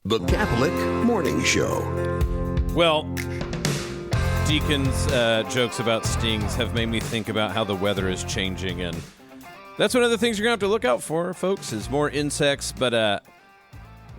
The Catholic Morning Show. Well, Deacon's jokes about stings have made me think about how the weather is changing, and that's one of the things you're going to have to look out for, folks, is more insects, but it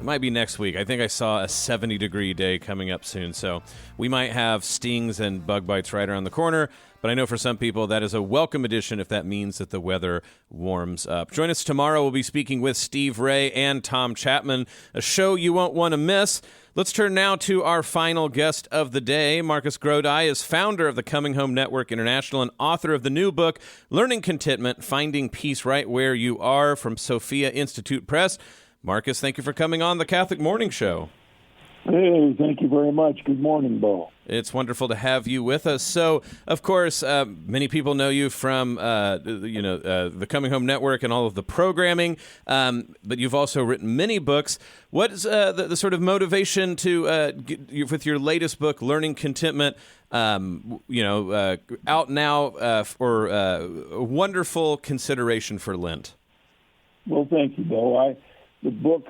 might be next week. I think I saw a 70-degree day coming up soon, so we might have stings and bug bites right around the corner, but I know for some people that is a welcome addition if that means that the weather warms up. Join us tomorrow. We'll be speaking with Steve Ray and Tom Chapman, a show you won't want to miss. Let's turn now to our final guest of the day. Marcus Grodi is founder of the Coming Home Network International and author of the new book, Learning Contentment, Finding Peace Right Where You Are, from Sophia Institute Press. Marcus, thank you for coming on the Catholic Morning Show. Hey, thank you very much. Good morning, Bo. It's wonderful to have you with us. So, of course, many people know you from, the Coming Home Network and all of the programming, but you've also written many books. What is the sort of motivation to, with your latest book, Learning Contentment, out now for a wonderful consideration for Lent? Well, thank you, Bo. The book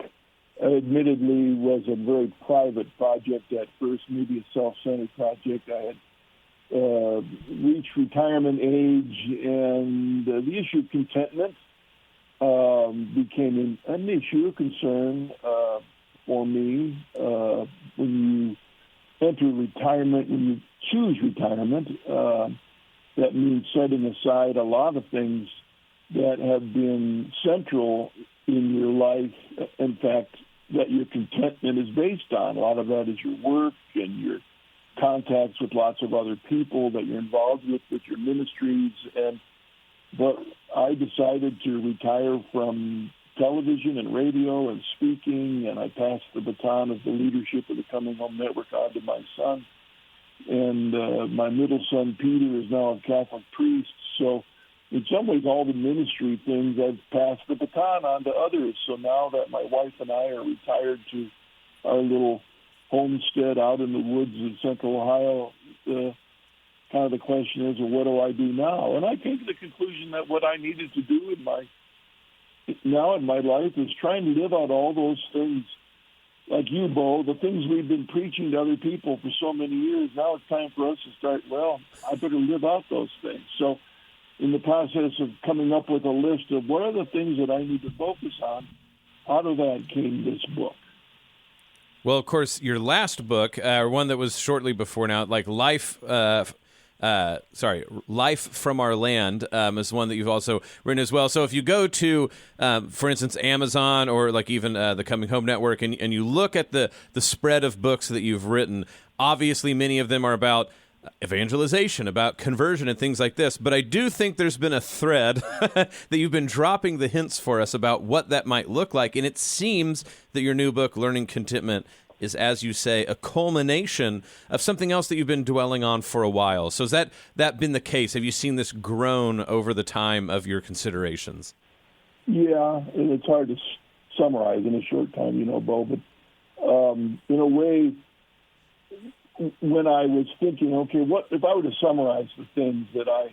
admittedly was a very private project at first, maybe a self-centered project. I had reached retirement age, and the issue of contentment became an issue, a concern for me. When you enter retirement, when you choose retirement, that means setting aside a lot of things that have been central in your life. In fact, that your contentment is based on. A lot of that is your work and your contacts with lots of other people that you're involved with your ministries. But I decided to retire from television and radio and speaking, and I passed the baton of the leadership of the Coming Home Network on to my son. And my middle son, Peter, is now a Catholic priest. So in some ways, all the ministry things, I've passed the baton on to others. So now that my wife and I are retired to our little homestead out in the woods of Central Ohio, kind of the question is, well, what do I do now? And I came to the conclusion that what I needed to do in my life is trying to live out all those things, like you, Bo, the things we've been preaching to other people for so many years. Now it's time for us to start, I better live out those things. So in the process of coming up with a list of what are the things that I need to focus on, out of that came this book. Well, of course, your last book, one that was shortly before now, like Life from Our Land, is one that you've also written as well. So if you go to, for instance, Amazon or like even the Coming Home Network, and you look at the spread of books that you've written, obviously many of them are about evangelization, about conversion and things like this. But I do think there's been a thread that you've been dropping the hints for us about what that might look like. And it seems that your new book, Learning Contentment, is, as you say, a culmination of something else that you've been dwelling on for a while. So has that been the case? Have you seen this grown over the time of your considerations? Yeah, it's hard to summarize in a short time, Bo, but in a way, when I was thinking, okay, what if I were to summarize the things that I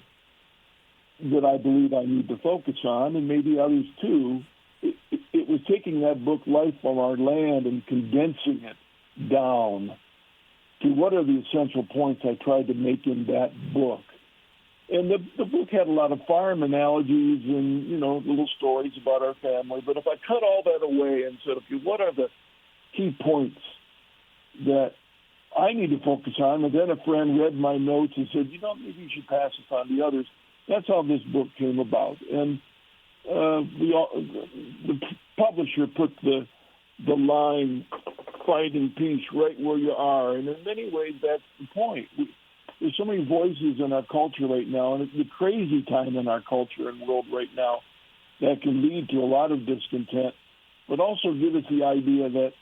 believe I need to focus on, and maybe others too, it was taking that book, Life from Our Land, and condensing it down to what are the essential points I tried to make in that book. And the book had a lot of farm analogies and, little stories about our family. But if I cut all that away and said, okay, what are the key points that I need to focus on? And then a friend read my notes and said, maybe you should pass this on to others. That's how this book came about. And the publisher put the line, finding peace right where you are. And in many ways, that's the point. There's so many voices in our culture right now, and it's the crazy time in our culture and world right now that can lead to a lot of discontent, but also give us the idea that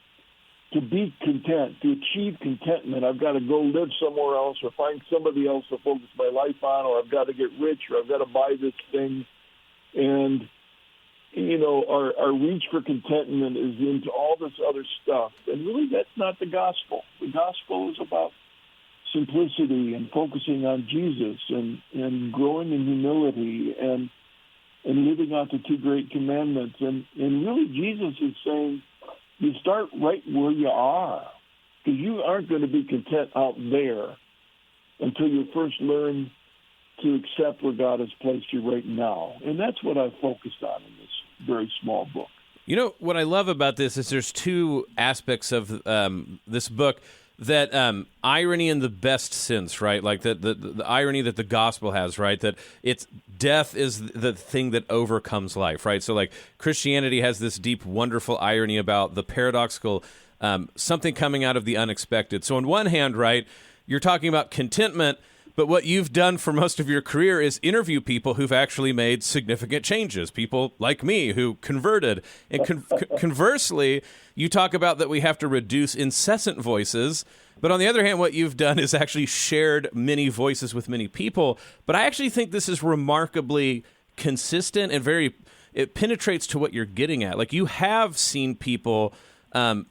to be content, to achieve contentment, I've got to go live somewhere else or find somebody else to focus my life on, or I've got to get rich, or I've got to buy this thing. And, our reach for contentment is into all this other stuff. And really, that's not the gospel. The gospel is about simplicity and focusing on Jesus and growing in humility and living out the two great commandments. And really, Jesus is saying, you start right where you are, because you aren't going to be content out there until you first learn to accept where God has placed you right now. And that's what I focused on in this very small book. You know, what I love about this is there's two aspects of this book that irony in the best sense, right? Like the irony that the gospel has, right? That it's death is the thing that overcomes life, right? So like Christianity has this deep, wonderful irony about the paradoxical, something coming out of the unexpected. So on one hand, right, you're talking about contentment, but what you've done for most of your career is interview people who've actually made significant changes, people like me who converted. And conversely, you talk about that we have to reduce incessant voices, but on the other hand, what you've done is actually shared many voices with many people. But I actually think this is remarkably consistent and it penetrates to what you're getting at. Like, you have seen people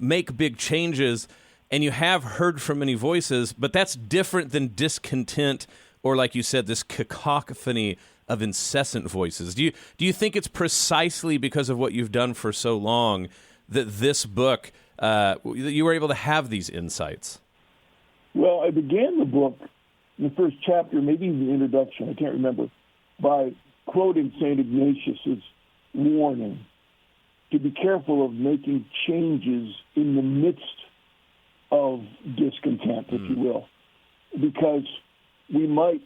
make big changes, and you have heard from many voices, but that's different than discontent or, like you said, this cacophony of incessant voices. Do you think it's precisely because of what you've done for so long that this book, you were able to have these insights? Well, I began the book, in the first chapter, maybe in the introduction, I can't remember, by quoting St. Ignatius's warning to be careful of making changes in the midst of discontent, if you will, because we might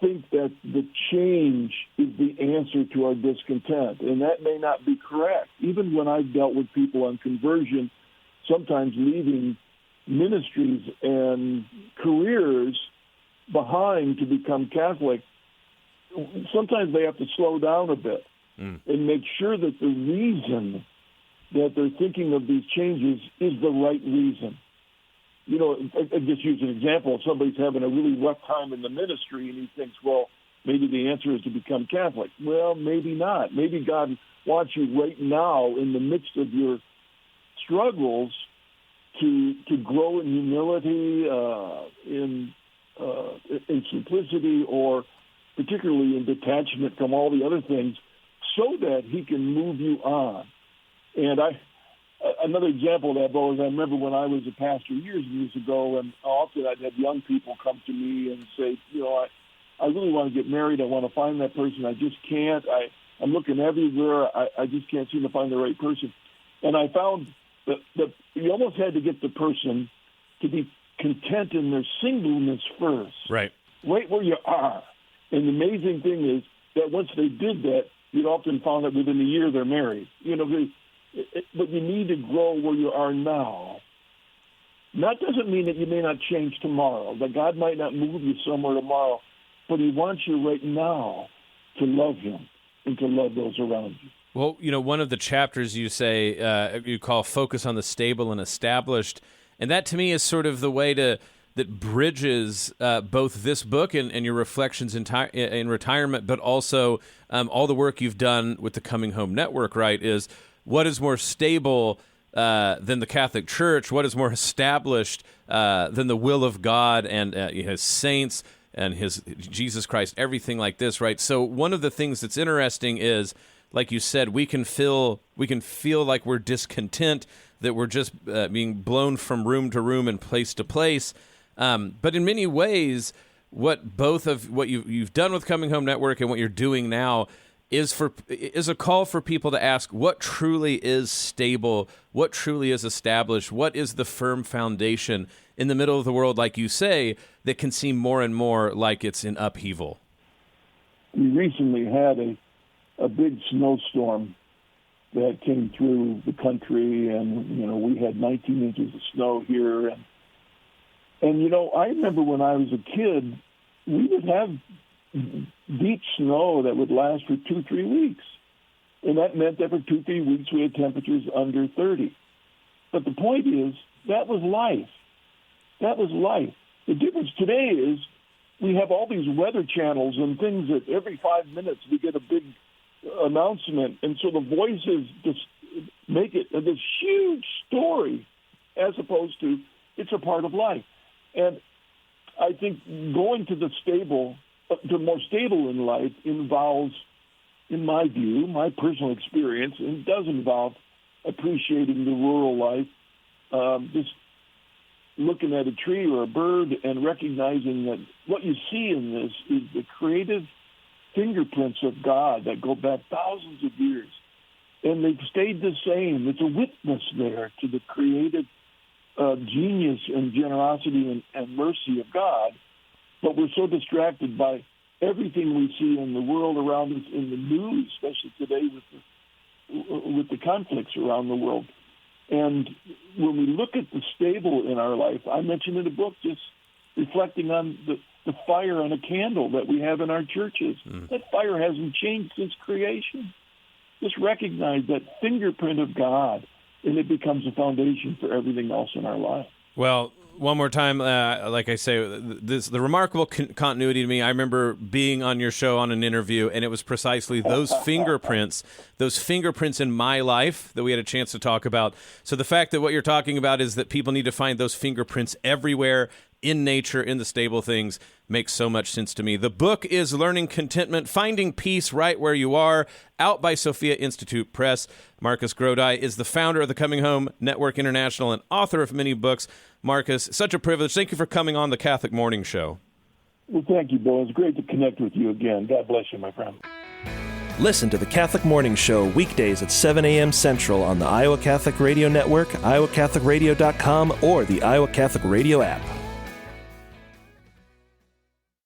think that the change is the answer to our discontent, and that may not be correct. Even when I've dealt with people on conversion, sometimes leaving ministries and careers behind to become Catholic, sometimes they have to slow down a bit and make sure that the reason that they're thinking of these changes is the right reason. You know, I just use an example. If somebody's having a really rough time in the ministry and he thinks, well, maybe the answer is to become Catholic. Well, maybe not. Maybe God wants you right now in the midst of your struggles to grow in humility, in simplicity, or particularly in detachment from all the other things, so that he can move you on. And another example of that, Bo, is I remember when I was a pastor years ago, and often I'd have young people come to me and say, you know, I really want to get married. I want to find that person. I just can't. I'm looking everywhere. I just can't seem to find the right person. And I found that you almost had to get the person to be content in their singleness first. Right where you are. And the amazing thing is that once they did that, you'd often found that within a year they're married. You know, but you need to grow where you are now. That doesn't mean that you may not change tomorrow, that God might not move you somewhere tomorrow, but he wants you right now to love him and to love those around you. Well, you know, one of the chapters you say you call Focus on the Stable and Established, and that to me is sort of the way that bridges both this book and your reflections in retirement, but also all the work you've done with the Coming Home Network, right, is what is more stable than the Catholic Church? What is more established than the will of God and his saints and his Jesus Christ, everything like this, right? So one of the things that's interesting is, like you said, we can feel like we're discontent, that we're just being blown from room to room and place to place. But in many ways, what you've done with Coming Home Network and what you're doing now is a call for people to ask what truly is stable, what truly is established, what is the firm foundation in the middle of the world, like you say, that can seem more and more like it's in upheaval. We recently had a big snowstorm that came through the country, and, you know, we had 19 inches of snow here. And you know, I remember when I was a kid, we would have deep snow that would last for 2-3 weeks. And that meant that for 2-3 weeks we had temperatures under 30. But the point is, that was life. That was life. The difference today is we have all these weather channels and things that every 5 minutes we get a big announcement. And so the voices just make it this huge story as opposed to it's a part of life. And I think going to the more stable in life involves, in my view, my personal experience, and does involve appreciating the rural life, just looking at a tree or a bird and recognizing that what you see in this is the creative fingerprints of God that go back thousands of years. And they've stayed the same. It's a witness there to the creative genius and generosity and mercy of God. But we're so distracted by everything we see in the world around us, in the news, especially today with the conflicts around the world. And when we look at the stable in our life, I mentioned in the book just reflecting on the fire on a candle that we have in our churches. That fire hasn't changed since creation. Just recognize that fingerprint of God, and it becomes a foundation for everything else in our life. Well, one more time, like I say, the remarkable continuity to me, I remember being on your show on an interview, and it was precisely those fingerprints in my life that we had a chance to talk about. So the fact that what you're talking about is that people need to find those fingerprints everywhere in nature, in the stable things, makes so much sense to me. The book is Learning Contentment, Finding Peace Right Where You Are, out by Sophia Institute Press. Marcus Grodi is the founder of the Coming Home Network International and author of many books. Marcus, such a privilege. Thank you for coming on the Catholic Morning Show. Well, thank you, Bill. It's great to connect with you again. God bless you, my friend. Listen to the Catholic Morning Show weekdays at 7 a.m. Central on the Iowa Catholic Radio Network, iowacatholicradio.com, or the Iowa Catholic Radio app.